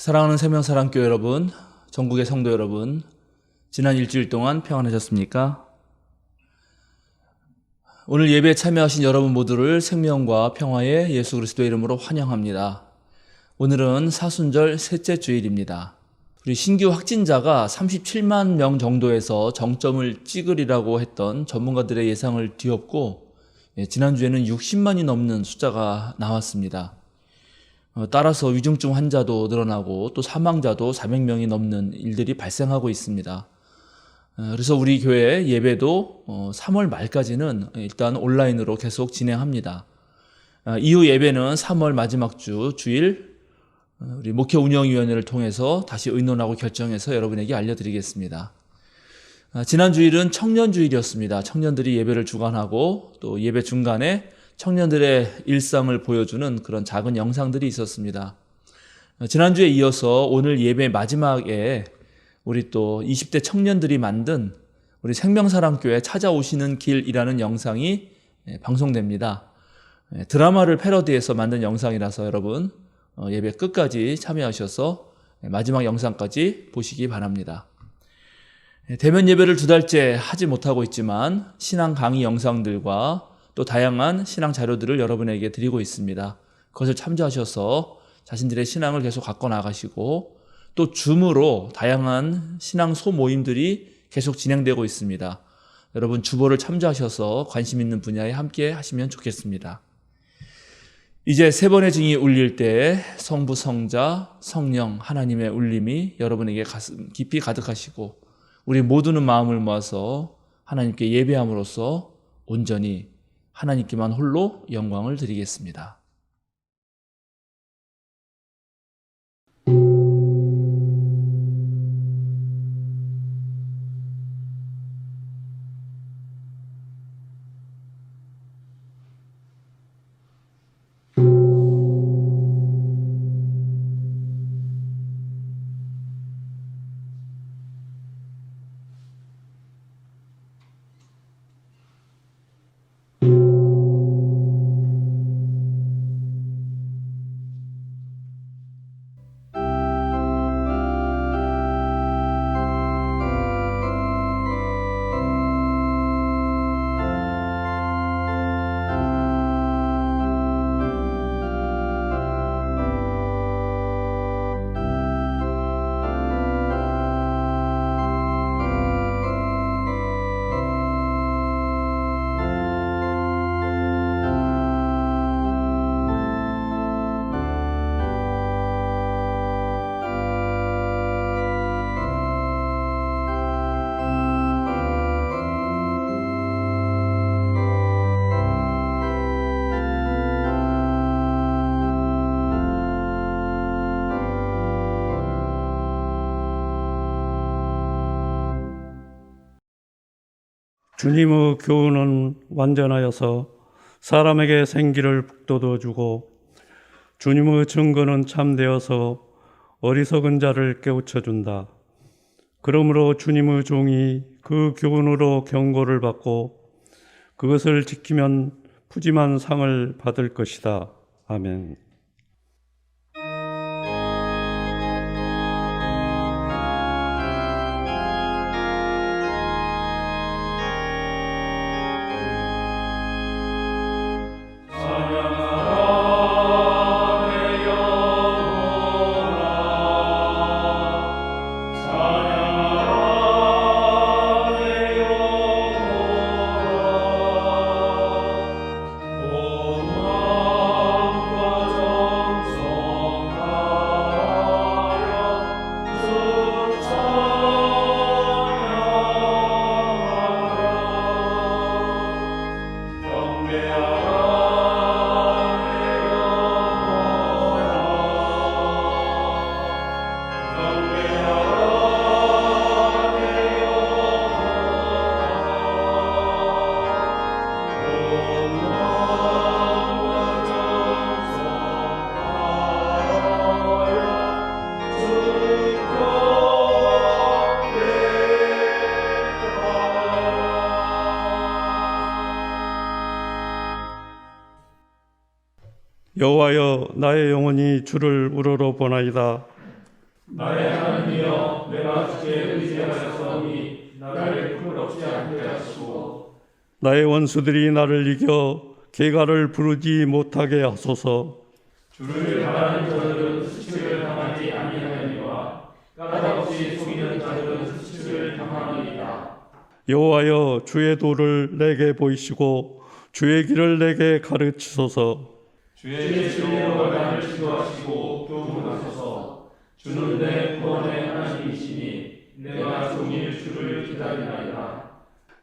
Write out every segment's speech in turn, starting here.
사랑하는 생명사랑교회 여러분, 전국의 성도 여러분, 지난 일주일 동안 평안하셨습니까? 오늘 예배에 참여하신 여러분 모두를 생명과 평화의 예수 그리스도의 이름으로 환영합니다. 오늘은 사순절 셋째 주일입니다. 우리 신규 확진자가 37만 명 정도에서 정점을 찍으리라고 했던 전문가들의 예상을 뒤엎고 지난주에는 60만이 넘는 숫자가 나왔습니다. 따라서 위중증 환자도 늘어나고 또 사망자도 400명이 넘는 일들이 발생하고 있습니다. 그래서 우리 교회 예배도 3월 말까지는 일단 온라인으로 계속 진행합니다. 이후 예배는 3월 마지막 주일 우리 목회 운영위원회를 통해서 다시 의논하고 결정해서 여러분에게 알려드리겠습니다. 지난 주일은 청년주일이었습니다. 청년들이 예배를 주관하고 또 예배 중간에 청년들의 일상을 보여주는 그런 작은 영상들이 있었습니다. 지난주에 이어서 오늘 예배 마지막에 우리 또 20대 청년들이 만든 우리 생명사랑교회 찾아오시는 길이라는 영상이 방송됩니다. 드라마를 패러디해서 만든 영상이라서 여러분 예배 끝까지 참여하셔서 마지막 영상까지 보시기 바랍니다. 대면 예배를 2달째 하지 못하고 있지만 신앙 강의 영상들과 또 다양한 신앙 자료들을 여러분에게 드리고 있습니다. 그것을 참조하셔서 자신들의 신앙을 계속 갖고 나가시고 또 줌으로 다양한 신앙 소모임들이 계속 진행되고 있습니다. 여러분 주보를 참조하셔서 관심 있는 분야에 함께 하시면 좋겠습니다. 이제 3번의 증이 울릴 때 성부, 성자, 성령 하나님의 울림이 여러분에게 가슴 깊이 가득하시고 우리 모두는 마음을 모아서 하나님께 예배함으로써 온전히 하나님께만 홀로 영광을 드리겠습니다. 주님의 교훈은 완전하여서 사람에게 생기를 북돋워주고 주님의 증거는 참되어서 어리석은 자를 깨우쳐준다. 그러므로 주님의 종이 그 교훈으로 경고를 받고 그것을 지키면 푸짐한 상을 받을 것이다. 아멘. 여호와여, 나의 영혼이 주를 우러러 보나이다. 나의 하나님이여, 내가 주께 의지하였사오니 나를 부끄럽지 않게 하시고 나의 원수들이 나를 이겨 개가를 부르지 못하게 하소서. 주를 바라는 자들은 수치를 당하지 아니하니와 까닭없이 속이는 자들은 수치를 당하리이다. 여호와여, 주의 도를 내게 보이시고 주의 길을 내게 가르치소서. 주의 진리로 나를 지도하시고 교훈하소서. 주는 내 구원의 하나님이시니 내가 종일 주를 기다리나이다.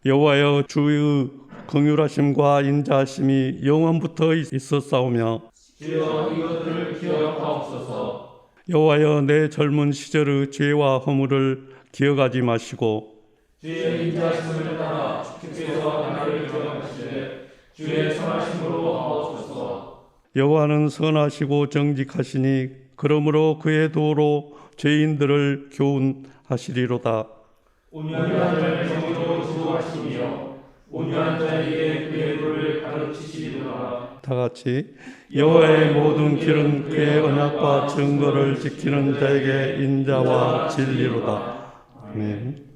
여호와여, 주의 긍휼하심과 인자하심이 영원부터 있었사오며 주여 이것들을 기억하옵소서. 여호와여, 내 젊은 시절의 죄와 허물을 기억하지 마시고 주의 인자하심을 따라 주께서 나를 기억하시되 주의 선하심으로 하옵소서. 여호와는 선하시고 정직하시니 그러므로 그의 도로 죄인들을 교훈하시리로다. 온유한 자를 정의로 지도하시며 온유한 자에게 그의 도를 가르치시리로다. 다 같이 여호와의 모든 길은 그의 언약과 증거를 지키는 자에게 인자와 진리로다. 아멘.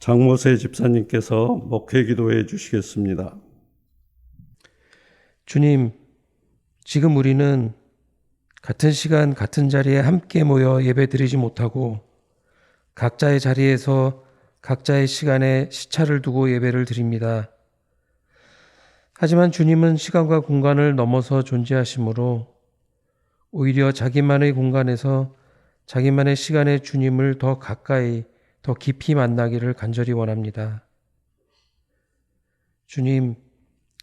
장모세 집사님께서 목회 기도해 주시겠습니다. 주님, 지금 우리는 같은 시간 같은 자리에 함께 모여 예배드리지 못하고 각자의 자리에서 각자의 시간에 시차를 두고 예배를 드립니다. 하지만 주님은 시간과 공간을 넘어서 존재하시므로 오히려 자기만의 공간에서 자기만의 시간에 주님을 더 가까이, 더 깊이 만나기를 간절히 원합니다. 주님,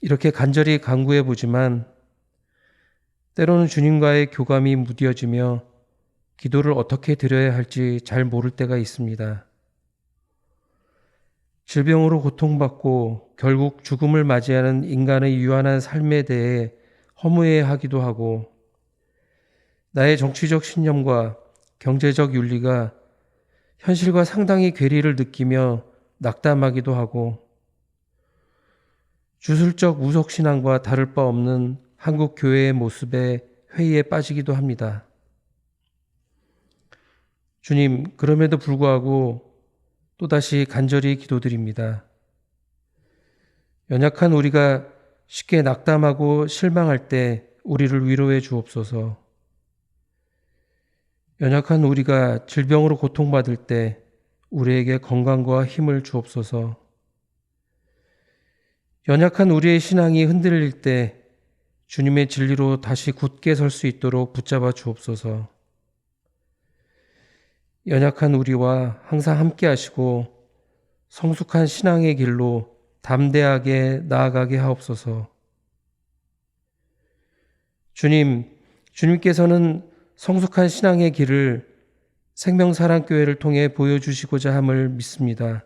이렇게 간절히 간구해 보지만 때로는 주님과의 교감이 무뎌지며 기도를 어떻게 드려야 할지 잘 모를 때가 있습니다. 질병으로 고통받고 결국 죽음을 맞이하는 인간의 유한한 삶에 대해 허무해하기도 하고 나의 정치적 신념과 경제적 윤리가 현실과 상당히 괴리를 느끼며 낙담하기도 하고 주술적 우속신앙과 다를 바 없는 한국 교회의 모습에 회의에 빠지기도 합니다. 주님, 그럼에도 불구하고 또다시 간절히 기도드립니다. 연약한 우리가 쉽게 낙담하고 실망할 때 우리를 위로해 주옵소서. 연약한 우리가 질병으로 고통받을 때 우리에게 건강과 힘을 주옵소서. 연약한 우리의 신앙이 흔들릴 때 주님의 진리로 다시 굳게 설 수 있도록 붙잡아 주옵소서. 연약한 우리와 항상 함께 하시고 성숙한 신앙의 길로 담대하게 나아가게 하옵소서. 주님께서는 성숙한 신앙의 길을 생명사랑교회를 통해 보여주시고자 함을 믿습니다.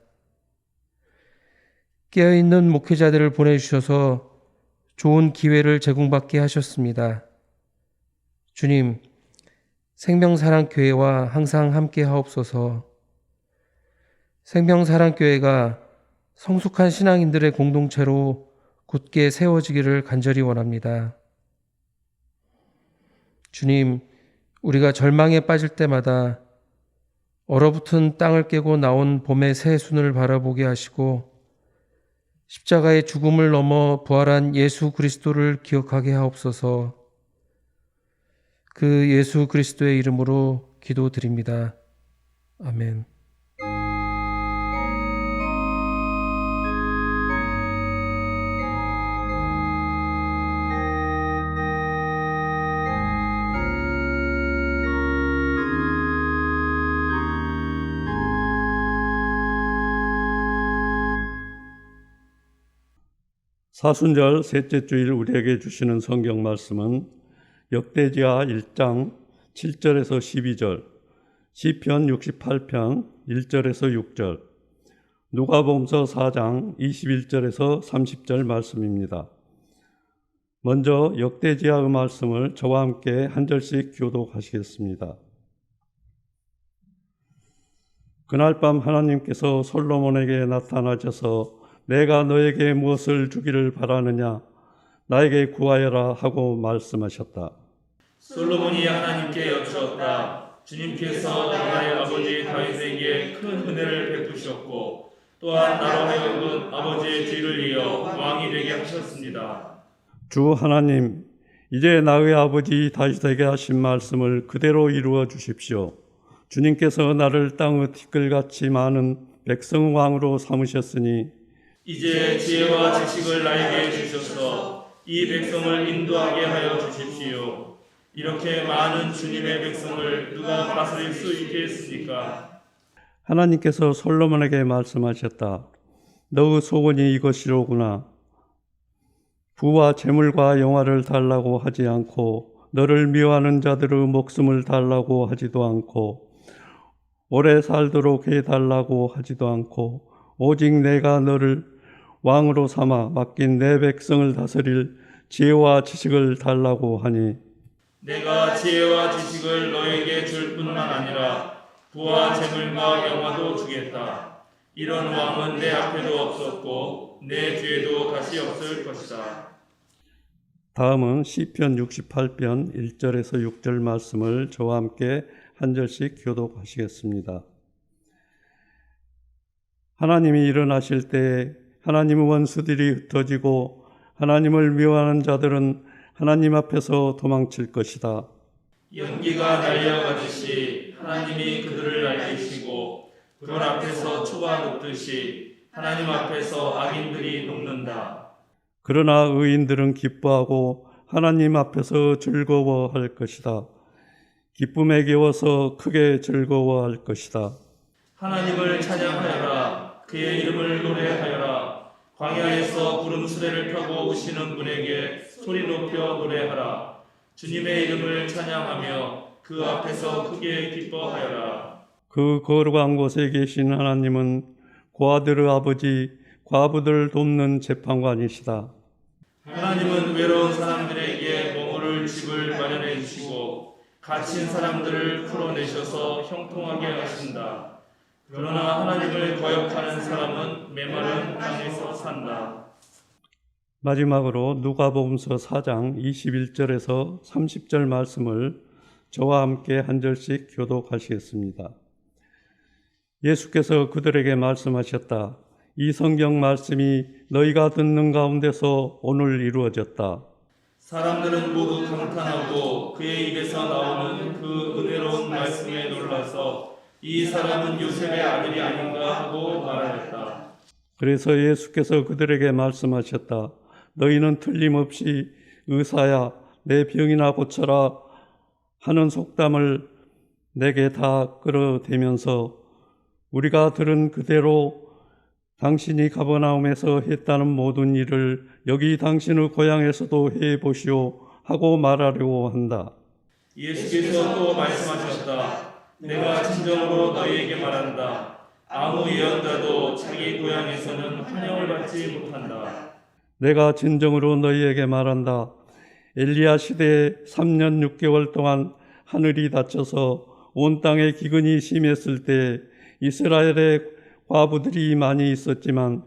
깨어있는 목회자들을 보내주셔서 좋은 기회를 제공받게 하셨습니다. 주님, 생명사랑교회와 항상 함께 하옵소서. 생명사랑교회가 성숙한 신앙인들의 공동체로 굳게 세워지기를 간절히 원합니다. 주님, 우리가 절망에 빠질 때마다 얼어붙은 땅을 깨고 나온 봄의 새 순을 바라보게 하시고 십자가의 죽음을 넘어 부활한 예수 그리스도를 기억하게 하옵소서. 그 예수 그리스도의 이름으로 기도드립니다. 아멘. 사순절 셋째 주일 우리에게 주시는 성경 말씀은 역대지하 1장 7절에서 12절, 시편 68편 1절에서 6절, 누가복음서 4장 21절에서 30절 말씀입니다. 먼저 역대지하의 말씀을 저와 함께 한 절씩 교독하시겠습니다. 그날 밤 하나님께서 솔로몬에게 나타나셔서 내가 너에게 무엇을 주기를 바라느냐 나에게 구하여라 하고 말씀하셨다. 솔로몬이 하나님께 여쭈었다. 주님께서 나의 아버지 다윗에게 큰 은혜를 베푸셨고 또한 나로 하여금 아버지의 뒤를 이어 왕이 되게 하셨습니다. 주 하나님, 이제 나의 아버지 다윗에게 하신 말씀을 그대로 이루어 주십시오. 주님께서 나를 땅의 티끌같이 많은 백성 왕으로 삼으셨으니 이제 지혜와 지식을 나에게 주셔서 이 백성을 인도하게 하여 주십시오. 이렇게 많은 주님의 백성을 누가 다스릴 수 있겠습니까? 하나님께서 솔로몬에게 말씀하셨다. 너의 소원이 이것이로구나. 부와 재물과 영화를 달라고 하지 않고 너를 미워하는 자들의 목숨을 달라고 하지도 않고 오래 살도록 해달라고 하지도 않고 오직 내가 너를 왕으로 삼아 맡긴 내 백성을 다스릴 지혜와 지식을 달라고 하니 내가 지혜와 지식을 너에게 줄 뿐만 아니라 부와 재물과 영화도 주겠다. 이런 왕은 내 앞에도 없었고 내 뒤에도 다시 없을 것이다. 다음은 시편 68편 1절에서 6절 말씀을 저와 함께 한 절씩 교독하시겠습니다. 하나님이 일어나실 때 하나님의 원수들이 흩어지고 하나님을 미워하는 자들은 하나님 앞에서 도망칠 것이다. 연기가 날려가듯이 하나님이 그들을 날리시고 불 앞에서 초가 녹듯이 하나님 앞에서 악인들이 녹는다. 그러나 의인들은 기뻐하고 하나님 앞에서 즐거워할 것이다. 기쁨에 겨워서 크게 즐거워할 것이다. 하나님을 찬양하여라. 그의 이름을 노래하여라. 광야에서 구름 수레를 펴고 오시는 분에게 소리 높여 노래하라. 주님의 이름을 찬양하며 그 앞에서 크게 기뻐하여라. 그 거룩한 곳에 계신 하나님은 고아들의 아버지, 과부들을 돕는 재판관이시다. 하나님은 외로운 사람들에게 머무를 집을 마련해 주시고 갇힌 사람들을 풀어내셔서 형통하게 하신다. 그러나 하나님을 거역하는 사람은 메마른 땅에서 산다. 마지막으로 누가복음서 4장 21절에서 30절 말씀을 저와 함께 한 절씩 교독하시겠습니다. 예수께서 그들에게 말씀하셨다. 이 성경 말씀이 너희가 듣는 가운데서 오늘 이루어졌다. 사람들은 모두 감탄하고 그의 입에서 나오는 그 은혜로운 말씀에 놀라서 이 사람은 요셉의 아들이 아닌가 하고 말하였다. 그래서 예수께서 그들에게 말씀하셨다. 너희는 틀림없이 의사야 내 병이나 고쳐라 하는 속담을 내게 다 끌어대면서 우리가 들은 그대로 당신이 가버나움에서 했다는 모든 일을 여기 당신의 고향에서도 해보시오 하고 말하려고 한다. 예수께서 또 말씀하셨다. 내가 진정으로 너희에게 말한다. 아무 예언자도 자기 고향에서는 환영을 받지 못한다. 내가 진정으로 너희에게 말한다. 엘리야 시대에 3년 6개월 동안 하늘이 닫혀서 온 땅에 기근이 심했을 때 이스라엘에 과부들이 많이 있었지만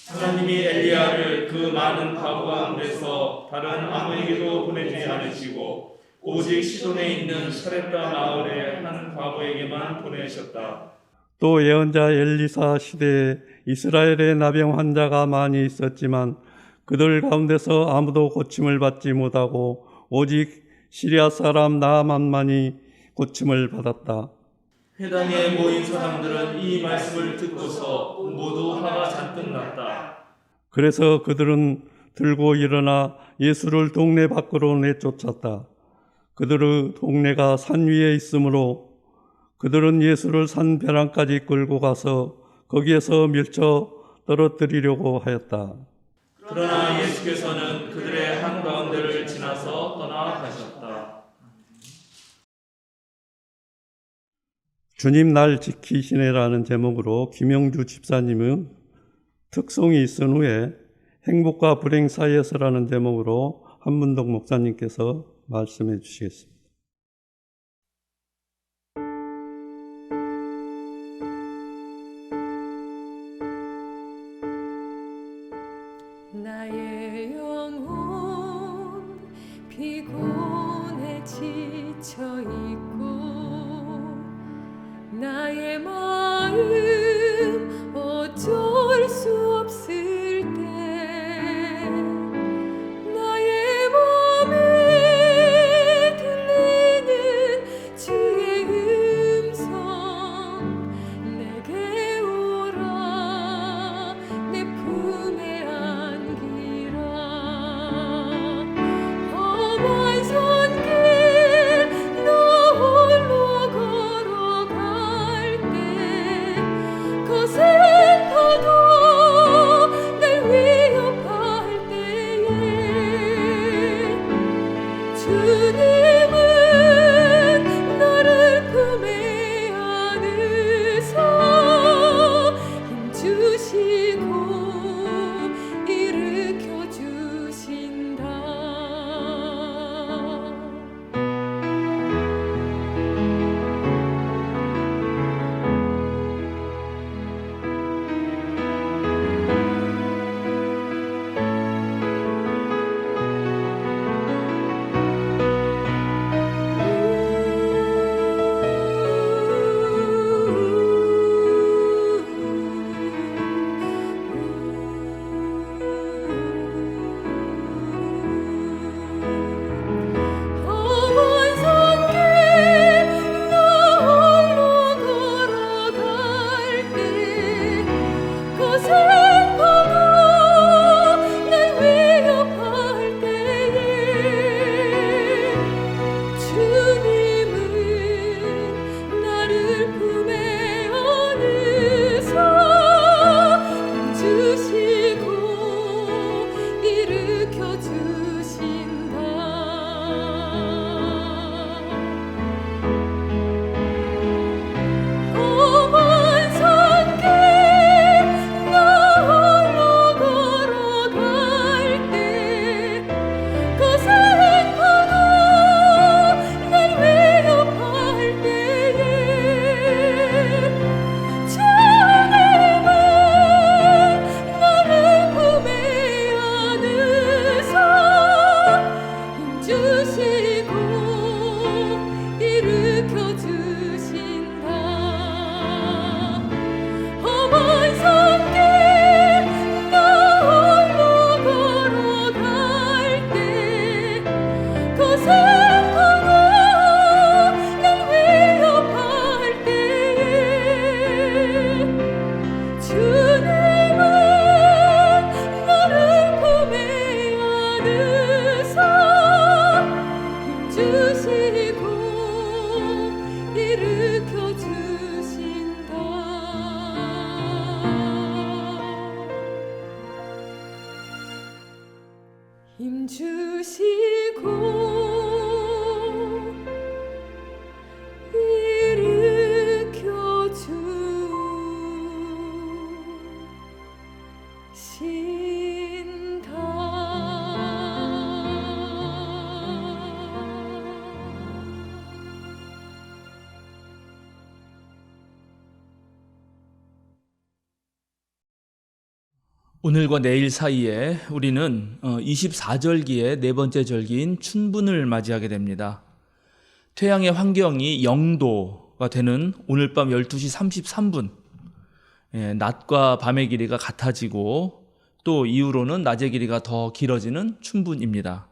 하나님이 엘리야를 그 많은 과부 가운데서 다른 아무에게도 보내지 않으시고 오직 시돈에 있는 사렙다 마을의 한 과부에게만 보내셨다. 또 예언자 엘리사 시대에 이스라엘에 나병 환자가 많이 있었지만 그들 가운데서 아무도 고침을 받지 못하고 오직 시리아 사람 나아만만이 고침을 받았다. 회당에 모인 사람들은 이 말씀을 듣고서 모두 화가 잔뜩 났다. 그래서 그들은 들고 일어나 예수를 동네 밖으로 내쫓았다. 그들의 동네가 산 위에 있으므로 그들은 예수를 산 벼랑까지 끌고 가서 거기에서 밀쳐 떨어뜨리려고 하였다. 그러나 예수께서는 그들의 한가운데를 지나서 떠나가셨다. 주님 날 지키시네라는 제목으로 김영주 집사님은 특송이 있은 후에 행복과 불행 사이에서라는 제목으로 한문덕 목사님께서 말씀해 주시겠습니다. 나의 영혼 피곤해 지쳐 있고 나의 마음 어쩔 수 없을 때 나의 맘에 들려 힘주시고 오늘과 내일 사이에 우리는 24절기의 네 번째 절기인 춘분을 맞이하게 됩니다. 태양의 환경이 0도가 되는 오늘 밤 12시 33분, 낮과 밤의 길이가 같아지고 또 이후로는 낮의 길이가 더 길어지는 춘분입니다.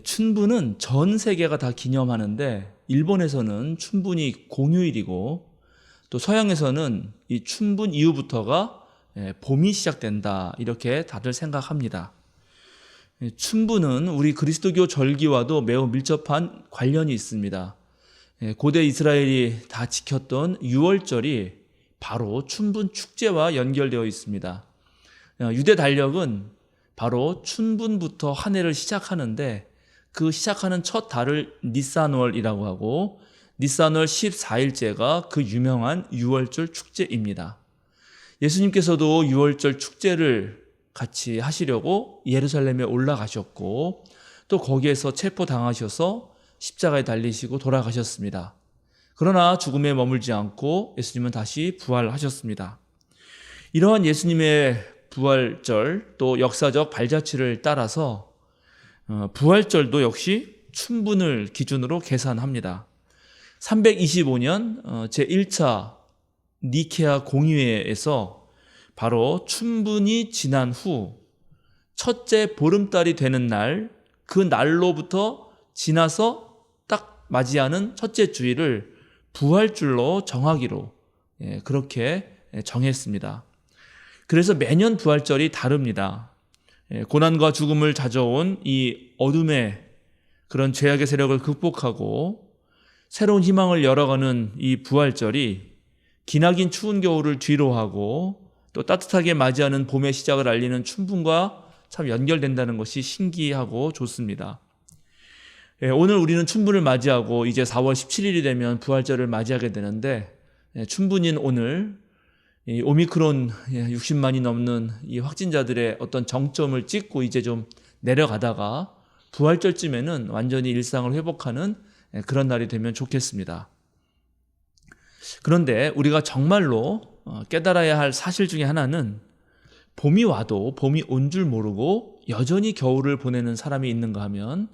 춘분은 전 세계가 다 기념하는데 일본에서는 춘분이 공휴일이고 또 서양에서는 이 춘분 이후부터가 봄이 시작된다 이렇게 다들 생각합니다. 춘분은 우리 그리스도교 절기와도 매우 밀접한 관련이 있습니다. 고대 이스라엘이 다 지켰던 유월절이 바로 춘분 축제와 연결되어 있습니다. 유대 달력은 바로 춘분부터 한 해를 시작하는데 그 시작하는 첫 달을 니산월이라고 하고 니산월 14일째가 그 유명한 유월절 축제입니다. 예수님께서도 유월절 축제를 같이 하시려고 예루살렘에 올라가셨고 또 거기에서 체포당하셔서 십자가에 달리시고 돌아가셨습니다. 그러나 죽음에 머물지 않고 예수님은 다시 부활하셨습니다. 이러한 예수님의 부활절 또 역사적 발자취를 따라서 부활절도 역시 춘분을 기준으로 계산합니다. 325년 제1차 니케아 공의회에서 바로 춘분이 지난 후 첫째 보름달이 되는 날, 그 날로부터 지나서 딱 맞이하는 첫째 주일을 부활줄로 정하기로 그렇게 정했습니다. 그래서 매년 부활절이 다릅니다. 고난과 죽음을 자져온 이 어둠의 그런 죄악의 세력을 극복하고 새로운 희망을 열어가는 이 부활절이 기나긴 추운 겨울을 뒤로하고 또 따뜻하게 맞이하는 봄의 시작을 알리는 춘분과 참 연결된다는 것이 신기하고 좋습니다. 오늘 우리는 춘분을 맞이하고 이제 4월 17일이 되면 부활절을 맞이하게 되는데 춘분인 오늘 이 오미크론 60만이 넘는 이 확진자들의 어떤 정점을 찍고 이제 좀 내려가다가 부활절쯤에는 완전히 일상을 회복하는 그런 날이 되면 좋겠습니다. 그런데 우리가 정말로 깨달아야 할 사실 중에 하나는 봄이 와도 봄이 온 줄 모르고 여전히 겨울을 보내는 사람이 있는가 하면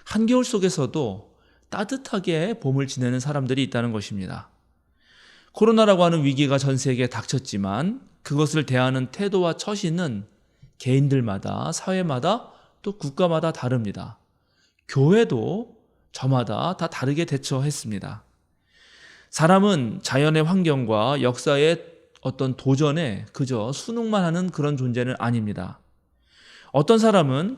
한겨울 속에서도 따뜻하게 봄을 지내는 사람들이 있다는 것입니다. 코로나라고 하는 위기가 전 세계에 닥쳤지만 그것을 대하는 태도와 처신은 개인들마다 사회마다 또 국가마다 다릅니다. 교회도 저마다 다 다르게 대처했습니다. 사람은 자연의 환경과 역사의 어떤 도전에 그저 순응만 하는 그런 존재는 아닙니다. 어떤 사람은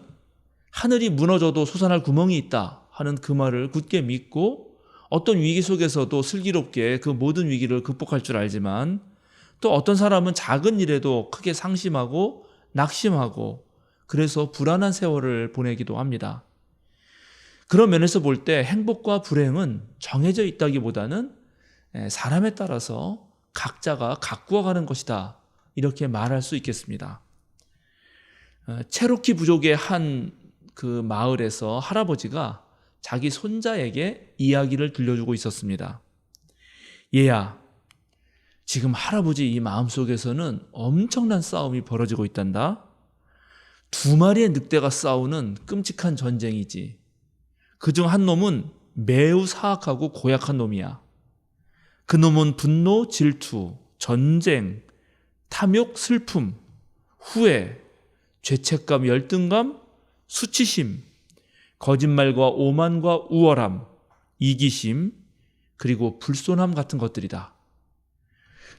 하늘이 무너져도 솟아날 구멍이 있다 하는 그 말을 굳게 믿고 어떤 위기 속에서도 슬기롭게 그 모든 위기를 극복할 줄 알지만 또 어떤 사람은 작은 일에도 크게 상심하고 낙심하고 그래서 불안한 세월을 보내기도 합니다. 그런 면에서 볼 때 행복과 불행은 정해져 있다기보다는 사람에 따라서 각자가 가꾸어가는 것이다 이렇게 말할 수 있겠습니다. 체로키 부족의 한 그 마을에서 할아버지가 자기 손자에게 이야기를 들려주고 있었습니다. 얘야, 지금 할아버지 이 마음속에서는 엄청난 싸움이 벌어지고 있단다. 2마리의 늑대가 싸우는 끔찍한 전쟁이지. 그중 한 놈은 매우 사악하고 고약한 놈이야. 그 놈은 분노, 질투, 전쟁, 탐욕, 슬픔, 후회, 죄책감, 열등감, 수치심, 거짓말과 오만과 우월함, 이기심, 그리고 불손함 같은 것들이다.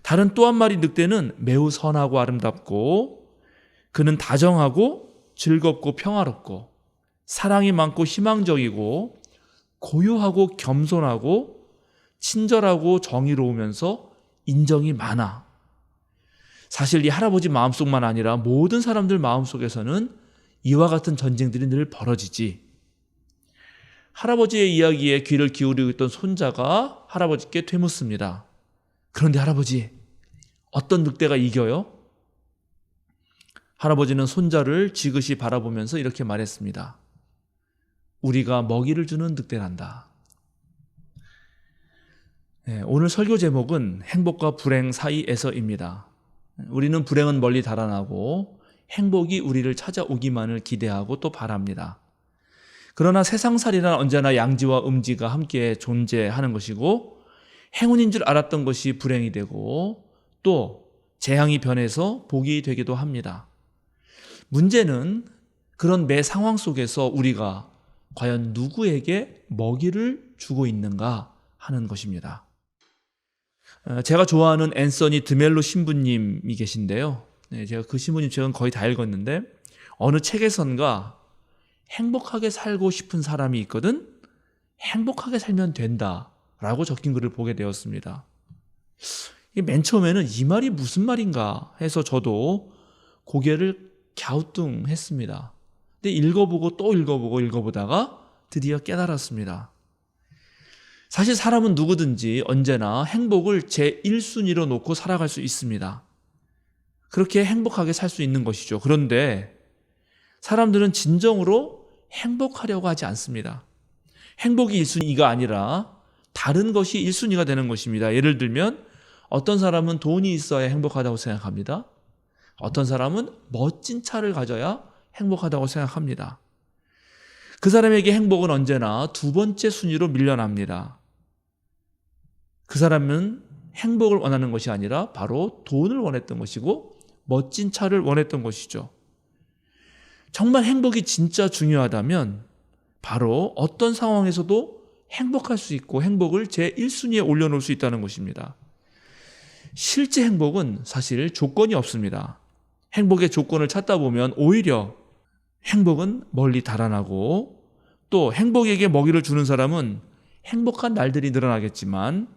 다른 또 한 마리 늑대는 매우 선하고 아름답고 그는 다정하고 즐겁고 평화롭고 사랑이 많고 희망적이고 고요하고 겸손하고 친절하고 정의로우면서 인정이 많아. 사실 이 할아버지 마음속만 아니라 모든 사람들 마음속에서는 이와 같은 전쟁들이 늘 벌어지지. 할아버지의 이야기에 귀를 기울이고 있던 손자가 할아버지께 되묻습니다. 그런데 할아버지, 어떤 늑대가 이겨요? 할아버지는 손자를 지그시 바라보면서 이렇게 말했습니다. 우리가 먹이를 주는 늑대란다. 오늘 설교 제목은 행복과 불행 사이에서입니다. 우리는 불행은 멀리 달아나고 행복이 우리를 찾아오기만을 기대하고 또 바랍니다. 그러나 세상살이란 언제나 양지와 음지가 함께 존재하는 것이고 행운인 줄 알았던 것이 불행이 되고 또 재앙이 변해서 복이 되기도 합니다. 문제는 그런 매 상황 속에서 우리가 과연 누구에게 먹이를 주고 있는가 하는 것입니다. 제가 좋아하는 앤서니 드멜로 신부님이 계신데요. 제가 그 신부님 책은 거의 다 읽었는데 어느 책에선가 행복하게 살고 싶은 사람이 있거든 행복하게 살면 된다라고 적힌 글을 보게 되었습니다. 맨 처음에는 이 말이 무슨 말인가 해서 저도 고개를 갸우뚱했습니다. 근데 읽어보고 또 읽어보다가 드디어 깨달았습니다. 사실 사람은 누구든지 언제나 행복을 제1순위로 놓고 살아갈 수 있습니다. 그렇게 행복하게 살 수 있는 것이죠. 그런데 사람들은 진정으로 행복하려고 하지 않습니다. 행복이 1순위가 아니라 다른 것이 1순위가 되는 것입니다. 예를 들면 어떤 사람은 돈이 있어야 행복하다고 생각합니다. 어떤 사람은 멋진 차를 가져야 행복하다고 생각합니다. 그 사람에게 행복은 언제나 두 번째 순위로 밀려납니다. 그 사람은 행복을 원하는 것이 아니라 바로 돈을 원했던 것이고 멋진 차를 원했던 것이죠. 정말 행복이 진짜 중요하다면 바로 어떤 상황에서도 행복할 수 있고 행복을 제1순위에 올려놓을 수 있다는 것입니다. 실제 행복은 사실 조건이 없습니다. 행복의 조건을 찾다 보면 오히려 행복은 멀리 달아나고 또 행복에게 먹이를 주는 사람은 행복한 날들이 늘어나겠지만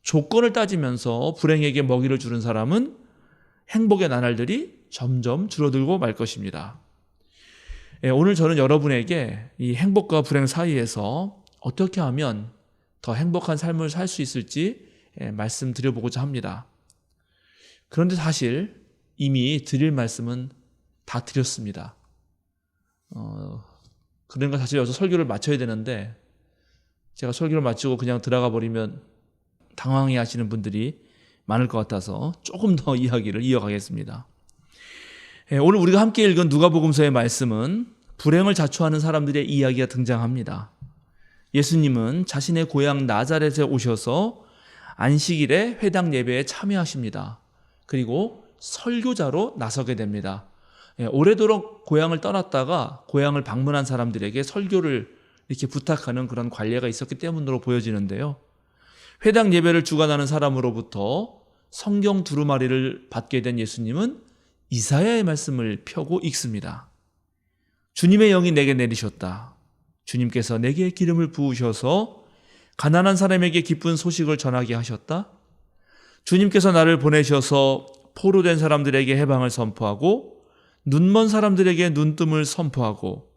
조건을 따지면서 불행에게 먹이를 주는 사람은 행복의 나날들이 점점 줄어들고 말 것입니다. 오늘 저는 여러분에게 이 행복과 불행 사이에서 어떻게 하면 더 행복한 삶을 살 수 있을지 말씀드려보고자 합니다. 그런데 사실 이미 드릴 말씀은 다 드렸습니다. 그러니까 사실 여기서 설교를 마쳐야 되는데 제가 설교를 마치고 그냥 들어가 버리면 당황해 하시는 분들이 많을 것 같아서 조금 더 이야기를 이어가겠습니다. 오늘 우리가 함께 읽은 누가복음서의 말씀은 불행을 자초하는 사람들의 이야기가 등장합니다. 예수님은 자신의 고향 나자렛에 오셔서 안식일에 회당 예배에 참여하십니다. 그리고 설교자로 나서게 됩니다. 오래도록 고향을 떠났다가 고향을 방문한 사람들에게 설교를 이렇게 부탁하는 그런 관례가 있었기 때문으로 보여지는데요. 회당 예배를 주관하는 사람으로부터 성경 두루마리를 받게 된 예수님은 이사야의 말씀을 펴고 읽습니다. 주님의 영이 내게 내리셨다. 주님께서 내게 기름을 부으셔서 가난한 사람에게 기쁜 소식을 전하게 하셨다. 주님께서 나를 보내셔서 포로된 사람들에게 해방을 선포하고 눈먼 사람들에게 눈뜸을 선포하고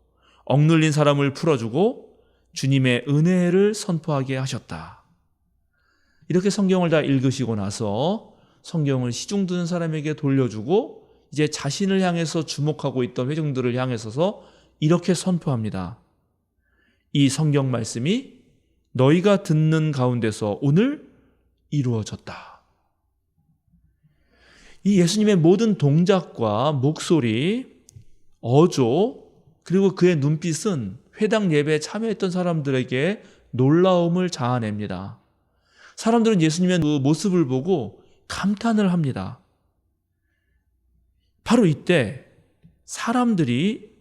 억눌린 사람을 풀어주고 주님의 은혜를 선포하게 하셨다. 이렇게 성경을 다 읽으시고 나서 성경을 시중 듣는 사람에게 돌려주고 이제 자신을 향해서 주목하고 있던 회중들을 향해서서 이렇게 선포합니다. 이 성경 말씀이 너희가 듣는 가운데서 오늘 이루어졌다. 이 예수님의 모든 동작과 목소리, 어조, 그리고 그의 눈빛은 회당 예배에 참여했던 사람들에게 놀라움을 자아냅니다. 사람들은 예수님의 그 모습을 보고 감탄을 합니다. 바로 이때 사람들이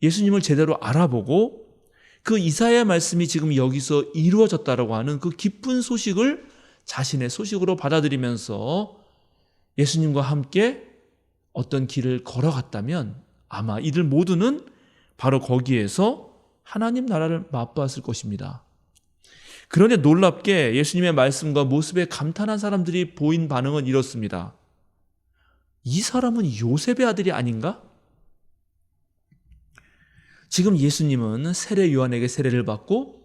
예수님을 제대로 알아보고 그 이사야의 말씀이 지금 여기서 이루어졌다라고 하는 그 기쁜 소식을 자신의 소식으로 받아들이면서 예수님과 함께 어떤 길을 걸어갔다면 아마 이들 모두는 바로 거기에서 하나님 나라를 맛봤을 것입니다. 그런데 놀랍게 예수님의 말씀과 모습에 감탄한 사람들이 보인 반응은 이렇습니다. 이 사람은 요셉의 아들이 아닌가? 지금 예수님은 세례 요한에게 세례를 받고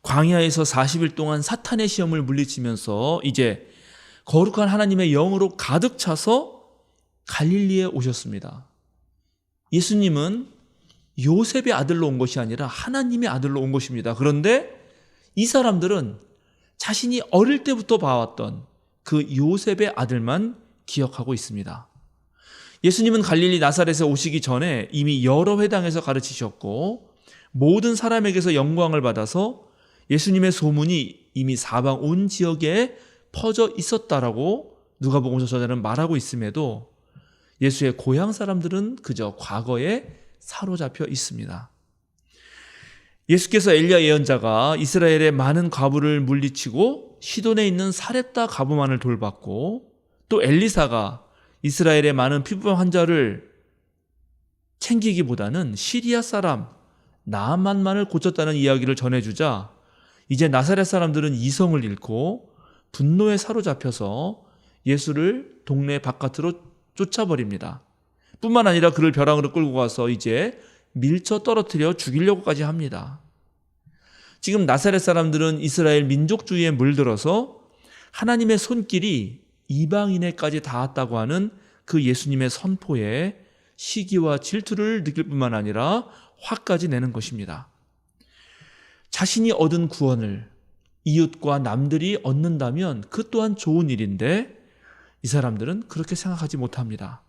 광야에서 40일 동안 사탄의 시험을 물리치면서 이제 거룩한 하나님의 영으로 가득 차서 갈릴리에 오셨습니다. 예수님은 요셉의 아들로 온 것이 아니라 하나님의 아들로 온 것입니다. 그런데 이 사람들은 자신이 어릴 때부터 봐왔던 그 요셉의 아들만 기억하고 있습니다. 예수님은 갈릴리 나사렛에 오시기 전에 이미 여러 회당에서 가르치셨고 모든 사람에게서 영광을 받아서 예수님의 소문이 이미 사방 온 지역에 퍼져 있었다라고 누가복음서 저자는 말하고 있음에도 예수의 고향 사람들은 그저 과거에 사로잡혀 있습니다. 예수께서 엘리야 예언자가 이스라엘의 많은 과부를 물리치고 시돈에 있는 사렙다 과부만을 돌봤고 또 엘리사가 이스라엘의 많은 피부병 환자를 챙기기보다는 시리아 사람 나아만만을 고쳤다는 이야기를 전해주자 이제 나사렛 사람들은 이성을 잃고 분노에 사로잡혀서 예수를 동네 바깥으로 쫓아버립니다. 뿐만 아니라 그를 벼랑으로 끌고 가서 이제 밀쳐 떨어뜨려 죽이려고까지 합니다. 지금 나사렛 사람들은 이스라엘 민족주의에 물들어서 하나님의 손길이 이방인에까지 닿았다고 하는 그 예수님의 선포에 시기와 질투를 느낄 뿐만 아니라 화까지 내는 것입니다. 자신이 얻은 구원을 이웃과 남들이 얻는다면 그 또한 좋은 일인데 이 사람들은 그렇게 생각하지 못합니다.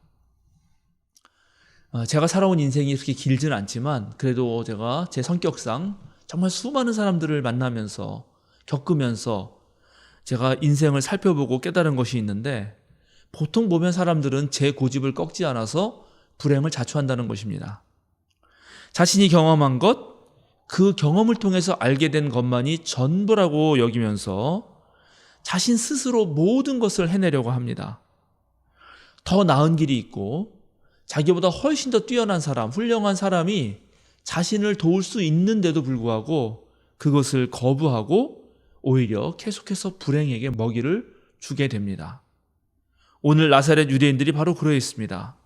제가 살아온 인생이 그렇게 길지는 않지만 그래도 제가 제 성격상 정말 수많은 사람들을 만나면서 겪으면서 제가 인생을 살펴보고 깨달은 것이 있는데 보통 보면 사람들은 제 고집을 꺾지 않아서 불행을 자초한다는 것입니다. 자신이 경험한 것, 그 경험을 통해서 알게 된 것만이 전부라고 여기면서 자신 스스로 모든 것을 해내려고 합니다. 더 나은 길이 있고 자기보다 훨씬 더 뛰어난 사람, 훌륭한 사람이 자신을 도울 수 있는데도 불구하고 그것을 거부하고 오히려 계속해서 불행에게 먹이를 주게 됩니다. 오늘 나사렛 유대인들이 바로 그러했습니다.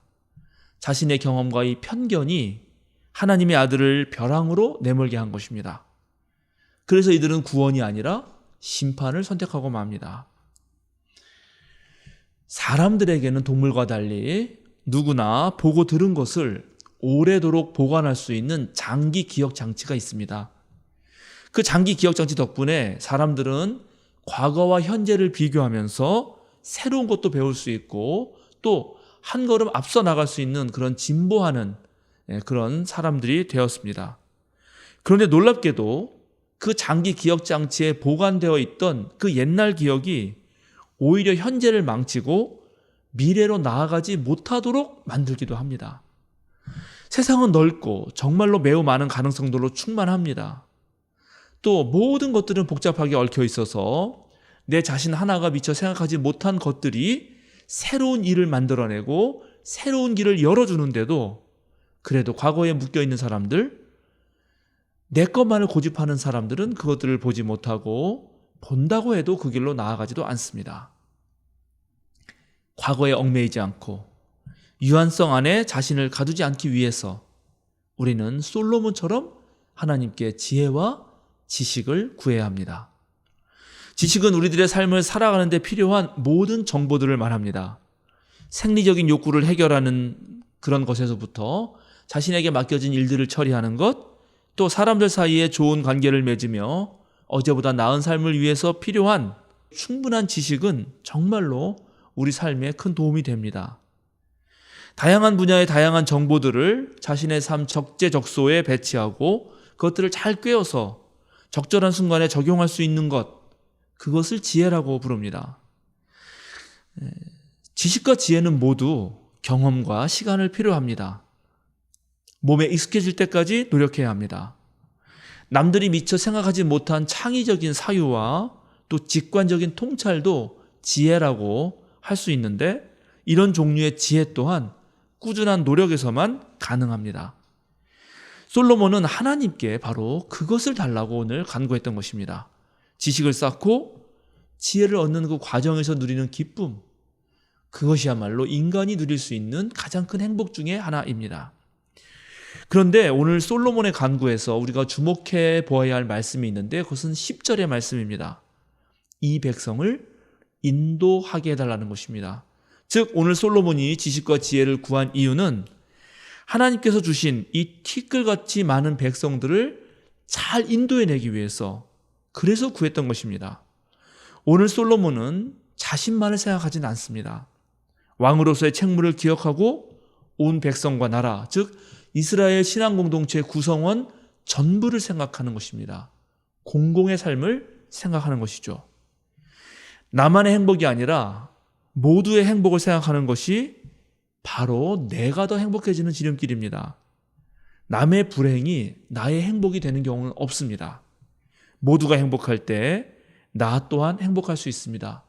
자신의 경험과 이 편견이 하나님의 아들을 벼랑으로 내몰게 한 것입니다. 그래서 이들은 구원이 아니라 심판을 선택하고 맙니다. 사람들에게는 동물과 달리 누구나 보고 들은 것을 오래도록 보관할 수 있는 장기 기억 장치가 있습니다. 그 장기 기억 장치 덕분에 사람들은 과거와 현재를 비교하면서 새로운 것도 배울 수 있고 또 한 걸음 앞서 나갈 수 있는 그런 진보하는 그런 사람들이 되었습니다. 그런데 놀랍게도 그 장기 기억 장치에 보관되어 있던 그 옛날 기억이 오히려 현재를 망치고 미래로 나아가지 못하도록 만들기도 합니다. 세상은 넓고 정말로 매우 많은 가능성들로 충만합니다. 또 모든 것들은 복잡하게 얽혀 있어서 내 자신 하나가 미처 생각하지 못한 것들이 새로운 일을 만들어내고 새로운 길을 열어주는데도 그래도 과거에 묶여있는 사람들, 내 것만을 고집하는 사람들은 그것들을 보지 못하고 본다고 해도 그 길로 나아가지도 않습니다. 과거에 얽매이지 않고 유한성 안에 자신을 가두지 않기 위해서 우리는 솔로몬처럼 하나님께 지혜와 지식을 구해야 합니다. 지식은 우리들의 삶을 살아가는 데 필요한 모든 정보들을 말합니다. 생리적인 욕구를 해결하는 그런 것에서부터 자신에게 맡겨진 일들을 처리하는 것, 또 사람들 사이에 좋은 관계를 맺으며 어제보다 나은 삶을 위해서 필요한 충분한 지식은 정말로 우리 삶에 큰 도움이 됩니다. 다양한 분야의 다양한 정보들을 자신의 삶 적재적소에 배치하고 그것들을 잘 꿰어서 적절한 순간에 적용할 수 있는 것, 그것을 지혜라고 부릅니다. 지식과 지혜는 모두 경험과 시간을 필요합니다. 몸에 익숙해질 때까지 노력해야 합니다. 남들이 미처 생각하지 못한 창의적인 사유와 또 직관적인 통찰도 지혜라고 할 수 있는데 이런 종류의 지혜 또한 꾸준한 노력에서만 가능합니다. 솔로몬은 하나님께 바로 그것을 달라고 오늘 간구했던 것입니다. 지식을 쌓고 지혜를 얻는 그 과정에서 누리는 기쁨, 그것이야말로 인간이 누릴 수 있는 가장 큰 행복 중에 하나입니다. 그런데 오늘 솔로몬의 간구에서 우리가 주목해 보아야 할 말씀이 있는데 그것은 10절의 말씀입니다. 이 백성을 인도하게 해달라는 것입니다. 즉 오늘 솔로몬이 지식과 지혜를 구한 이유는 하나님께서 주신 이 티끌같이 많은 백성들을 잘 인도해내기 위해서, 그래서 구했던 것입니다. 오늘 솔로몬은 자신만을 생각하진 않습니다. 왕으로서의 책무를 기억하고 온 백성과 나라, 즉 이스라엘 신앙 공동체의 구성원 전부를 생각하는 것입니다. 공공의 삶을 생각하는 것이죠. 나만의 행복이 아니라 모두의 행복을 생각하는 것이 바로 내가 더 행복해지는 지름길입니다. 남의 불행이 나의 행복이 되는 경우는 없습니다. 모두가 행복할 때 나 또한 행복할 수 있습니다.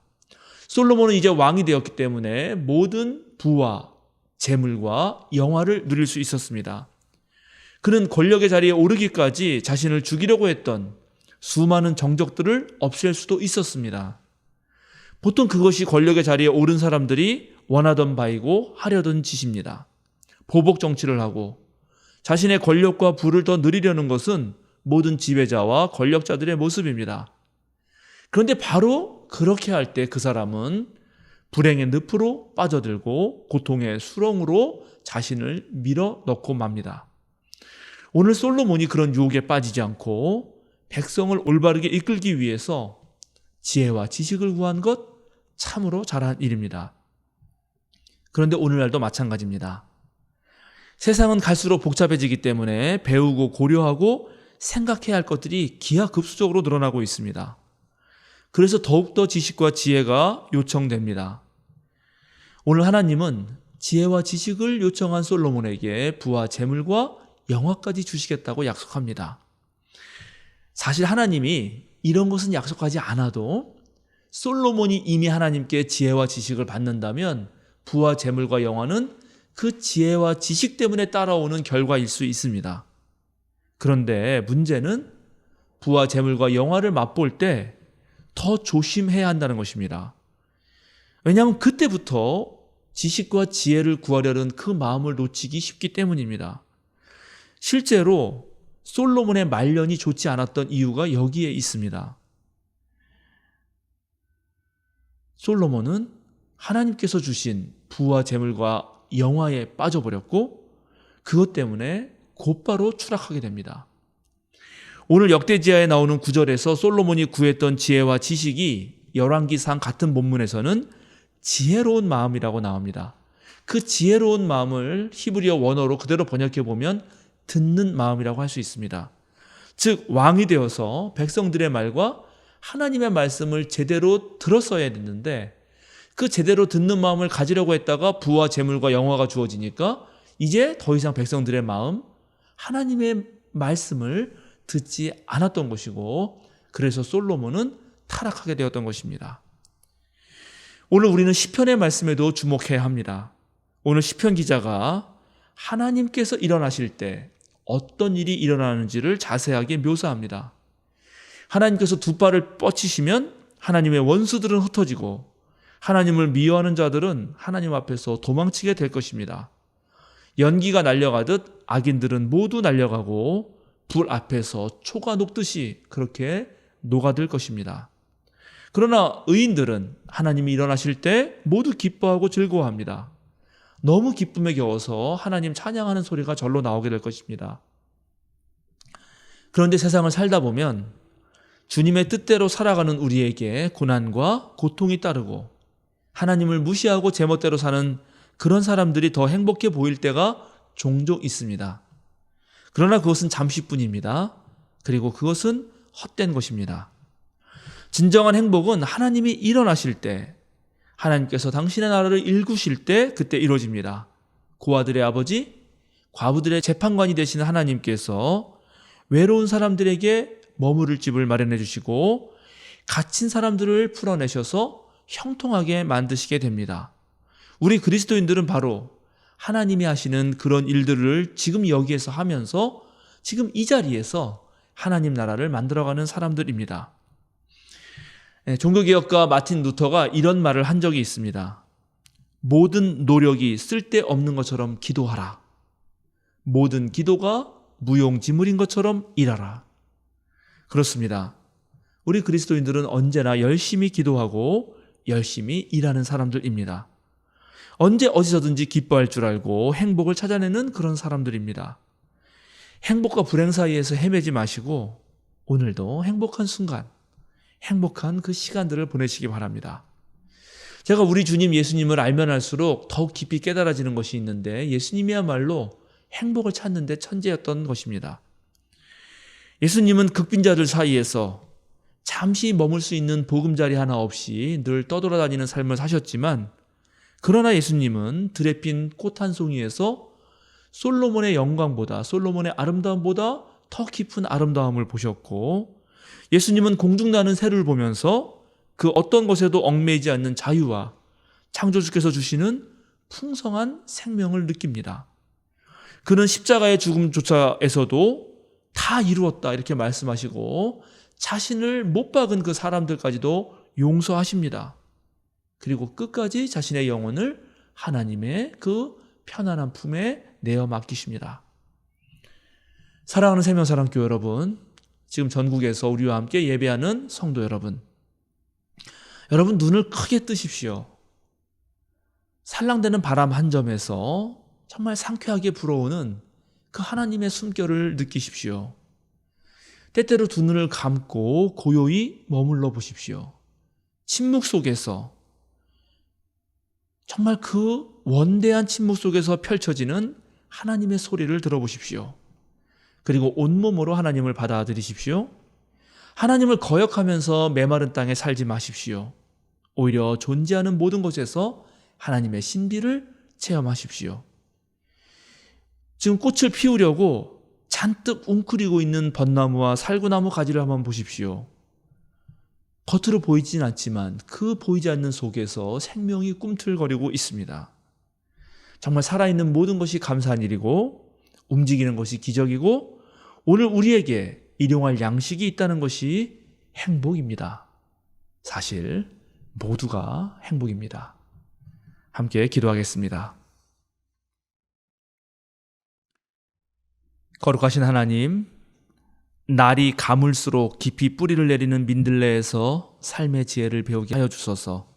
솔로몬은 이제 왕이 되었기 때문에 모든 부와 재물과 영화를 누릴 수 있었습니다. 그는 권력의 자리에 오르기까지 자신을 죽이려고 했던 수많은 정적들을 없앨 수도 있었습니다. 보통 그것이 권력의 자리에 오른 사람들이 원하던 바이고 하려던 짓입니다. 보복 정치를 하고 자신의 권력과 부를 더 누리려는 것은 모든 지배자와 권력자들의 모습입니다. 그런데 바로 그렇게 할 때 그 사람은 불행의 늪으로 빠져들고 고통의 수렁으로 자신을 밀어넣고 맙니다. 오늘 솔로몬이 그런 유혹에 빠지지 않고 백성을 올바르게 이끌기 위해서 지혜와 지식을 구한 것 참으로 잘한 일입니다. 그런데 오늘날도 마찬가지입니다. 세상은 갈수록 복잡해지기 때문에 배우고 고려하고 생각해야 할 것들이 기하급수적으로 늘어나고 있습니다. 그래서 더욱더 지식과 지혜가 요청됩니다. 오늘 하나님은 지혜와 지식을 요청한 솔로몬에게 부와 재물과 영화까지 주시겠다고 약속합니다. 사실 하나님이 이런 것은 약속하지 않아도 솔로몬이 이미 하나님께 지혜와 지식을 받는다면 부와 재물과 영화는 그 지혜와 지식 때문에 따라오는 결과일 수 있습니다. 그런데 문제는 부와 재물과 영화를 맛볼 때 더 조심해야 한다는 것입니다. 왜냐하면 그때부터 지식과 지혜를 구하려는 그 마음을 놓치기 쉽기 때문입니다. 실제로 솔로몬의 말년이 좋지 않았던 이유가 여기에 있습니다. 솔로몬은 하나님께서 주신 부와 재물과 영화에 빠져버렸고 그것 때문에 곧바로 추락하게 됩니다. 오늘 역대지하에 나오는 구절에서 솔로몬이 구했던 지혜와 지식이 열왕기상 같은 본문에서는 지혜로운 마음이라고 나옵니다. 그 지혜로운 마음을 히브리어 원어로 그대로 번역해 보면 듣는 마음이라고 할 수 있습니다. 즉 왕이 되어서 백성들의 말과 하나님의 말씀을 제대로 들었어야 됐는데 그 제대로 듣는 마음을 가지려고 했다가 부와 재물과 영화가 주어지니까 이제 더 이상 백성들의 마음, 하나님의 말씀을 듣지 않았던 것이고 그래서 솔로몬은 타락하게 되었던 것입니다. 오늘 우리는 시편의 말씀에도 주목해야 합니다. 오늘 시편 기자가 하나님께서 일어나실 때 어떤 일이 일어나는지를 자세하게 묘사합니다. 하나님께서 두 발을 뻗치시면 하나님의 원수들은 흩어지고 하나님을 미워하는 자들은 하나님 앞에서 도망치게 될 것입니다. 연기가 날려가듯 악인들은 모두 날려가고 불 앞에서 초가 녹듯이 그렇게 녹아들 것입니다. 그러나 의인들은 하나님이 일어나실 때 모두 기뻐하고 즐거워합니다. 너무 기쁨에 겨워서 하나님 찬양하는 소리가 절로 나오게 될 것입니다. 그런데 세상을 살다 보면 주님의 뜻대로 살아가는 우리에게 고난과 고통이 따르고 하나님을 무시하고 제멋대로 사는 그런 사람들이 더 행복해 보일 때가 종종 있습니다. 그러나 그것은 잠시뿐입니다. 그리고 그것은 헛된 것입니다. 진정한 행복은 하나님이 일어나실 때, 하나님께서 당신의 나라를 일구실 때 그때 이루어집니다. 고아들의 아버지, 과부들의 재판관이 되시는 하나님께서 외로운 사람들에게 머무를 집을 마련해 주시고 갇힌 사람들을 풀어내셔서 형통하게 만드시게 됩니다. 우리 그리스도인들은 바로 하나님이 하시는 그런 일들을 지금 여기에서 하면서 지금 이 자리에서 하나님 나라를 만들어가는 사람들입니다. 종교개혁가 마틴 루터가 이런 말을 한 적이 있습니다. 모든 노력이 쓸데없는 것처럼 기도하라. 모든 기도가 무용지물인 것처럼 일하라. 그렇습니다. 우리 그리스도인들은 언제나 열심히 기도하고 열심히 일하는 사람들입니다. 언제 어디서든지 기뻐할 줄 알고 행복을 찾아내는 그런 사람들입니다. 행복과 불행 사이에서 헤매지 마시고 오늘도 행복한 순간, 행복한 그 시간들을 보내시기 바랍니다. 제가 우리 주님 예수님을 알면 알수록 더욱 깊이 깨달아지는 것이 있는데 예수님이야말로 행복을 찾는 데 천재였던 것입니다. 예수님은 극빈자들 사이에서 잠시 머물 수 있는 보금자리 하나 없이 늘 떠돌아다니는 삶을 사셨지만 그러나 예수님은 들에 핀 꽃 한 송이에서 솔로몬의 영광보다, 솔로몬의 아름다움보다 더 깊은 아름다움을 보셨고 예수님은 공중나는 새를 보면서 그 어떤 것에도 얽매이지 않는 자유와 창조주께서 주시는 풍성한 생명을 느낍니다. 그는 십자가의 죽음조차에서도 다 이루었다 이렇게 말씀하시고 자신을 못 박은 그 사람들까지도 용서하십니다. 그리고 끝까지 자신의 영혼을 하나님의 그 편안한 품에 내어 맡기십니다. 사랑하는 생명사랑교회 여러분, 지금 전국에서 우리와 함께 예배하는 성도 여러분, 여러분 눈을 크게 뜨십시오. 살랑대는 바람 한 점에서 정말 상쾌하게 불어오는 그 하나님의 숨결을 느끼십시오. 때때로 두 눈을 감고 고요히 머물러 보십시오. 침묵 속에서 정말 그 원대한 침묵 속에서 펼쳐지는 하나님의 소리를 들어보십시오. 그리고 온몸으로 하나님을 받아들이십시오. 하나님을 거역하면서 메마른 땅에 살지 마십시오. 오히려 존재하는 모든 곳에서 하나님의 신비를 체험하십시오. 지금 꽃을 피우려고 잔뜩 웅크리고 있는 벚나무와 살구나무 가지를 한번 보십시오. 겉으로 보이진 않지만 그 보이지 않는 속에서 생명이 꿈틀거리고 있습니다. 정말 살아있는 모든 것이 감사한 일이고 움직이는 것이 기적이고 오늘 우리에게 일용할 양식이 있다는 것이 행복입니다. 사실 모두가 행복입니다. 함께 기도하겠습니다. 거룩하신 하나님, 날이 가물수록 깊이 뿌리를 내리는 민들레에서 삶의 지혜를 배우게 하여 주소서.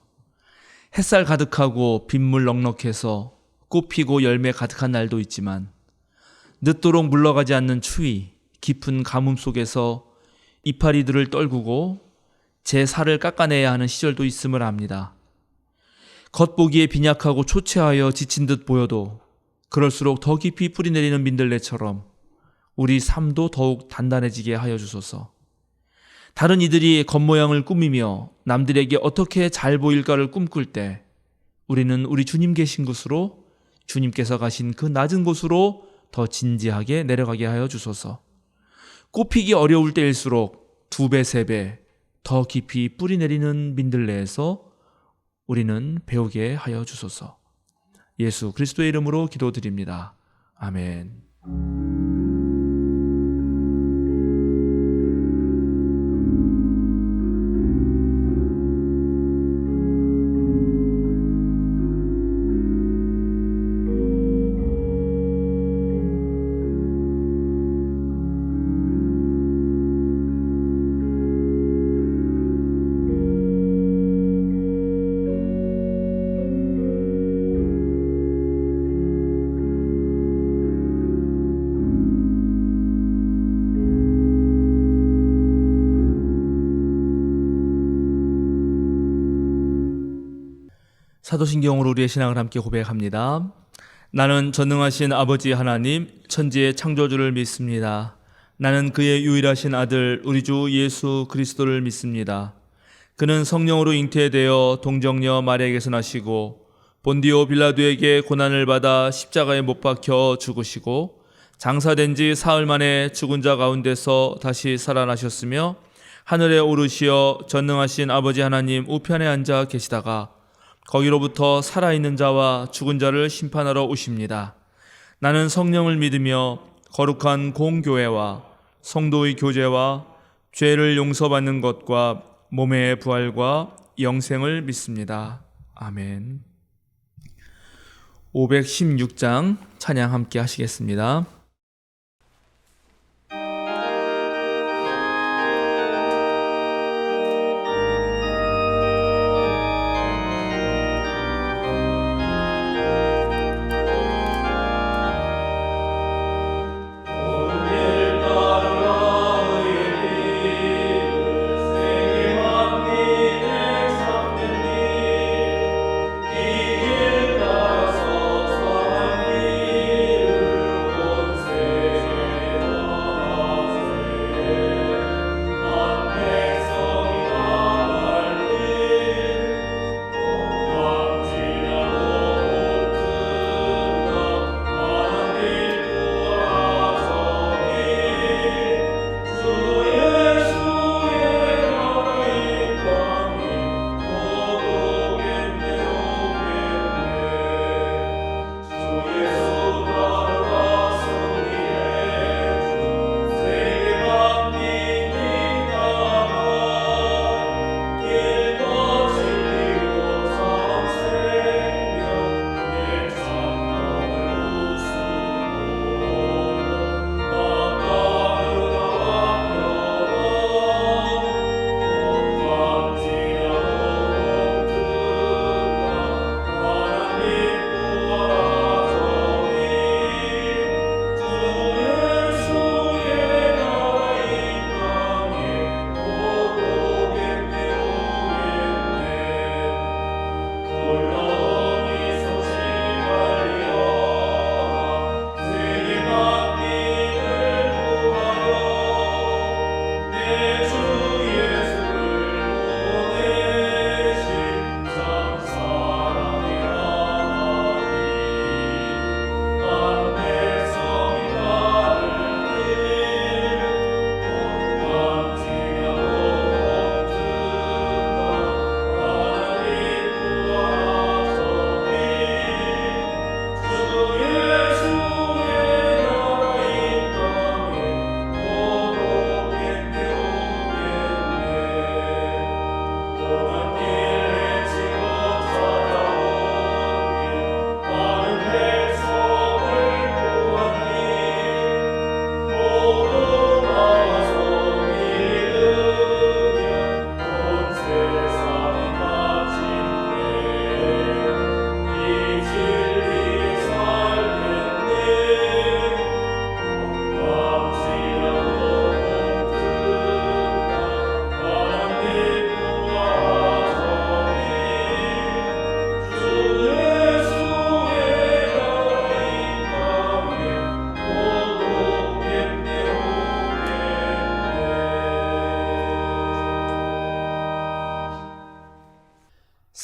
햇살 가득하고 빗물 넉넉해서 꽃 피고 열매 가득한 날도 있지만 늦도록 물러가지 않는 추위, 깊은 가뭄 속에서 이파리들을 떨구고 제 살을 깎아내야 하는 시절도 있음을 압니다. 겉보기에 빈약하고 초췌하여 지친 듯 보여도 그럴수록 더 깊이 뿌리 내리는 민들레처럼 우리 삶도 더욱 단단해지게 하여 주소서. 다른 이들이 겉모양을 꾸미며 남들에게 어떻게 잘 보일까를 꿈꿀 때 우리는 우리 주님 계신 곳으로, 주님께서 가신 그 낮은 곳으로 더 진지하게 내려가게 하여 주소서. 꽃피기 어려울 때일수록 2배, 3배 더 깊이 뿌리 내리는 민들레에서 우리는 배우게 하여 주소서. 예수 그리스도의 이름으로 기도드립니다. 아멘. 사도신경으로 우리의 신앙을 함께 고백합니다. 나는 전능하신 아버지 하나님, 천지의 창조주를 믿습니다. 나는 그의 유일하신 아들 우리 주 예수 그리스도를 믿습니다. 그는 성령으로 잉태되어 동정녀 마리아에게서 나시고 본디오 빌라도에게 고난을 받아 십자가에 못 박혀 죽으시고 장사된 지 사흘 만에 죽은 자 가운데서 다시 살아나셨으며 하늘에 오르시어 전능하신 아버지 하나님 우편에 앉아 계시다가 거기로부터 살아있는 자와 죽은 자를 심판하러 오십니다. 나는 성령을 믿으며 거룩한 공교회와 성도의 교제와 죄를 용서받는 것과 몸의 부활과 영생을 믿습니다. 아멘. 516장 찬양 함께 하시겠습니다.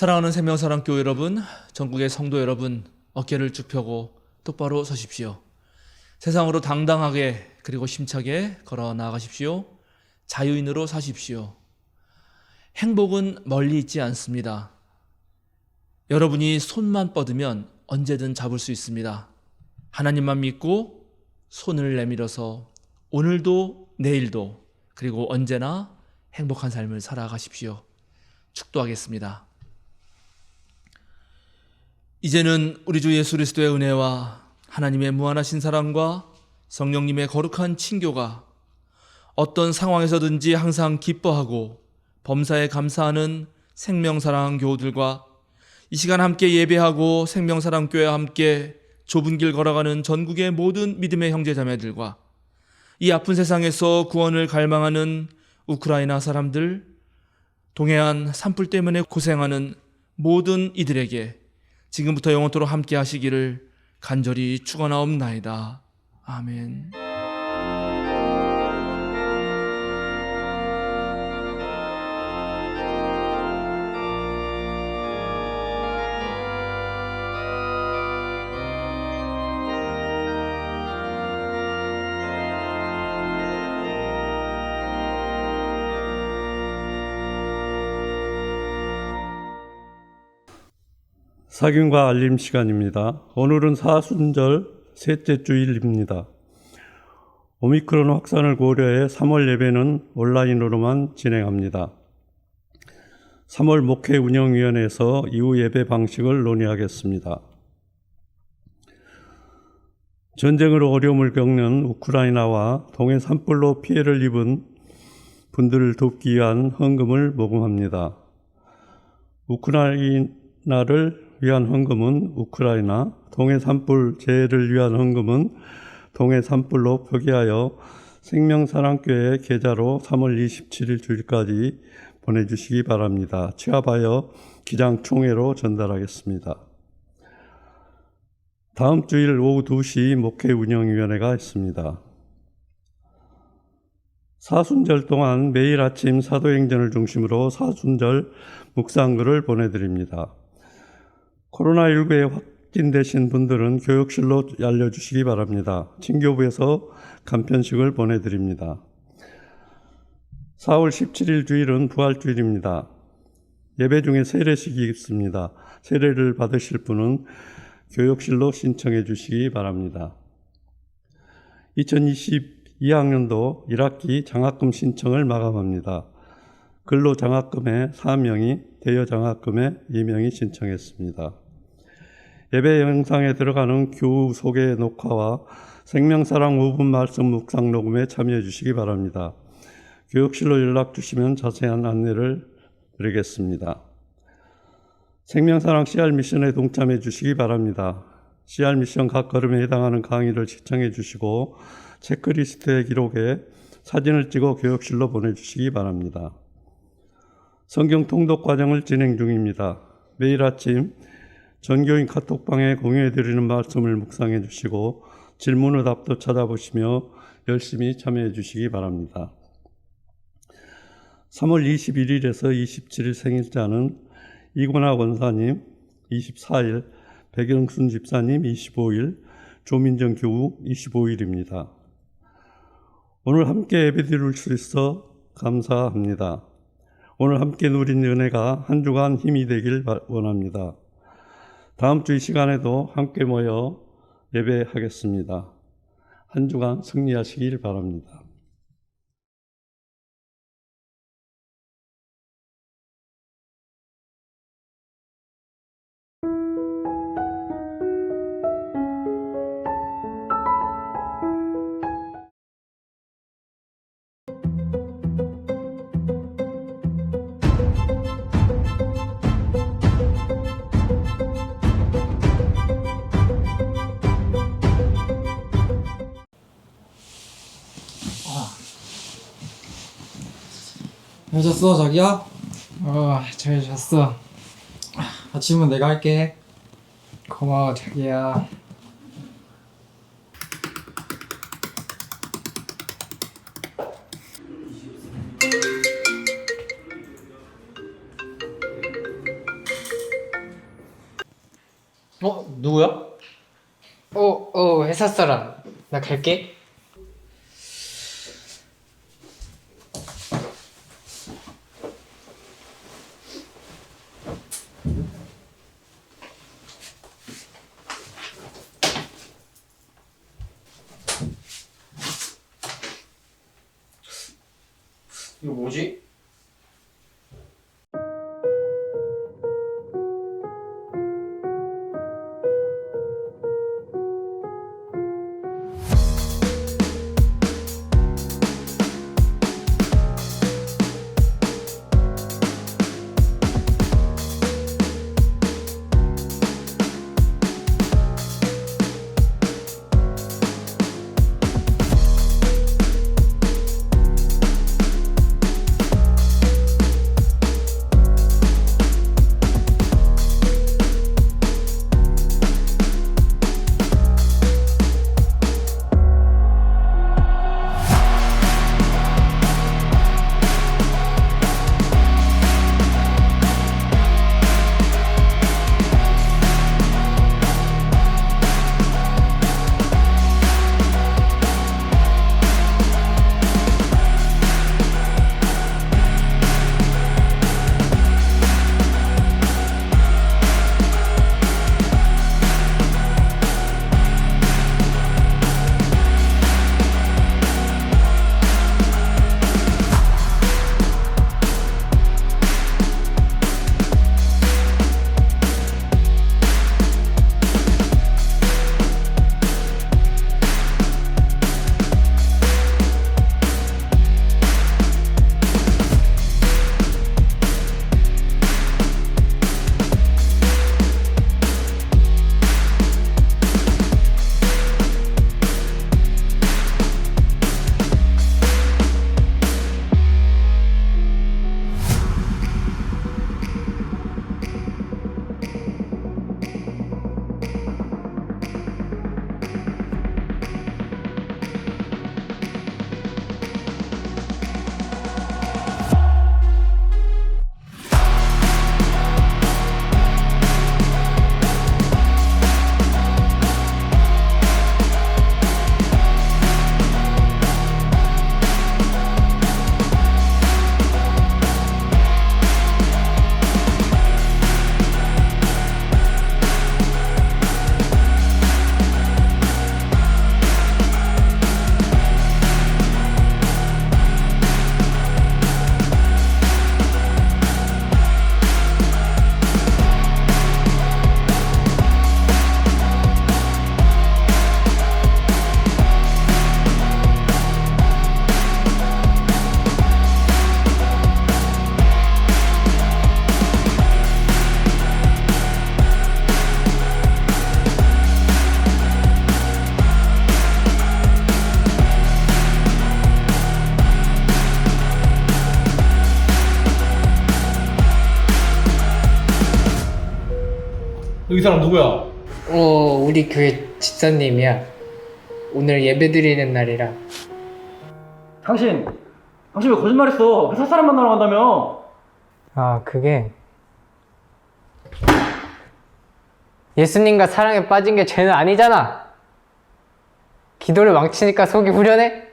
사랑하는 생명사랑교회 여러분, 전국의 성도 여러분, 어깨를 쭉 펴고 똑바로 서십시오. 세상으로 당당하게 그리고 힘차게 걸어 나가십시오. 자유인으로 사십시오. 행복은 멀리 있지 않습니다. 여러분이 손만 뻗으면 언제든 잡을 수 있습니다. 하나님만 믿고 손을 내밀어서 오늘도 내일도 그리고 언제나 행복한 삶을 살아가십시오. 축도하겠습니다. 이제는 우리 주 예수 그리스도의 은혜와 하나님의 무한하신 사랑과 성령님의 거룩한 친교가 어떤 상황에서든지 항상 기뻐하고 범사에 감사하는 생명사랑 교우들과 이 시간 함께 예배하고 생명사랑교회와 함께 좁은 길 걸어가는 전국의 모든 믿음의 형제자매들과 이 아픈 세상에서 구원을 갈망하는 우크라이나 사람들, 동해안 산불 때문에 고생하는 모든 이들에게 지금부터 영원토록 함께 하시기를 간절히 축원하옵나이다. 아멘. 사균과 알림 시간입니다. 오늘은 사순절 셋째 주일입니다. 오미크론 확산을 고려해 3월 예배는 온라인으로만 진행합니다. 3월 목회 운영위원회에서 이후 예배 방식을 논의하겠습니다. 전쟁으로 어려움을 겪는 우크라이나와 동해 산불로 피해를 입은 분들을 돕기 위한 헌금을 모금합니다. 우크라이나를 위한 헌금은 우크라이나, 동해 산불 재해를 위한 헌금은 동해 산불로 표기하여 생명사랑교회 계좌로 3월 27일 주일까지 보내주시기 바랍니다. 취합하여 기장총회로 전달하겠습니다. 다음 주일 오후 2시 목회운영위원회가 있습니다. 사순절 동안 매일 아침 사도행전을 중심으로 사순절 묵상글을 보내드립니다. 코로나19에 확진되신 분들은 교육실로 알려주시기 바랍니다. 친교부에서 간편식을 보내드립니다. 4월 17일 주일은 부활주일입니다. 예배 중에 세례식이 있습니다. 세례를 받으실 분은 교육실로 신청해 주시기 바랍니다. 2022학년도 1학기 장학금 신청을 마감합니다. 근로장학금에 4명이, 대여장학금에 2명이 신청했습니다. 예배 영상에 들어가는 교우 소개 녹화와 생명사랑 5분 말씀 묵상 녹음에 참여해 주시기 바랍니다. 교육실로 연락 주시면 자세한 안내를 드리겠습니다. 생명사랑 CR 미션에 동참해 주시기 바랍니다. CR 미션 각 걸음에 해당하는 강의를 시청해 주시고 체크리스트의 기록에 사진을 찍어 교육실로 보내주시기 바랍니다. 성경 통독 과정을 진행 중입니다. 매일 아침 전교인 카톡방에 공유해 드리는 말씀을 묵상해 주시고 질문의답도 찾아보시며 열심히 참여해 주시기 바랍니다. 3월 21일에서 27일 생일자는 이권하 원사님 24일, 백영순 집사님 25일, 조민정 교우 25일입니다. 오늘 함께 예배드릴 수 있어 감사합니다. 오늘 함께 누린 은혜가 한 주간 힘이 되길 원합니다. 다음 주 이 시간에도 함께 모여 예배하겠습니다. 한 주간 승리하시길 바랍니다. 잘 잤어, 자기야? 잘 잤어. 아침은 내가 할게. 고마워, 자기야. 누구야? 회사 사람. 나 갈게. 이거 뭐지? 이 사람 누구야? 우리 교회 집사님이야. 오늘 예배 드리는 날이라. 당신 왜 거짓말했어? 회사 사람 만나러 간다며? 아, 그게 예수님과 사랑에 빠진 게 죄는 아니잖아. 기도를 망치니까 속이 후련해?